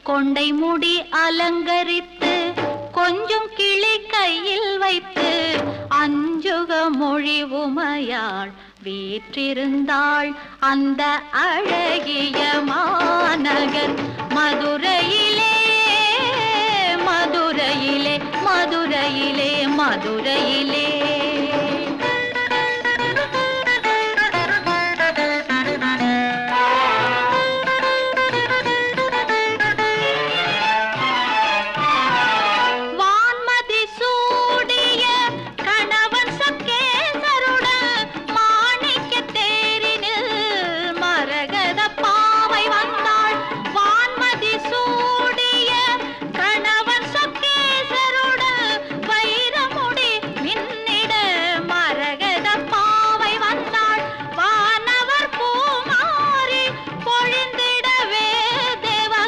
கொண்டை முடி அலங்கரித்து கொஞ்சம் கிளி கையில் வைத்து அஞ்சுக மொழி உமையாள் வீற்றிருந்தாள் அந்த அழகிய மாநகர் மதுரையிலே மதுரையிலே மதுரையிலே மதுரையிலே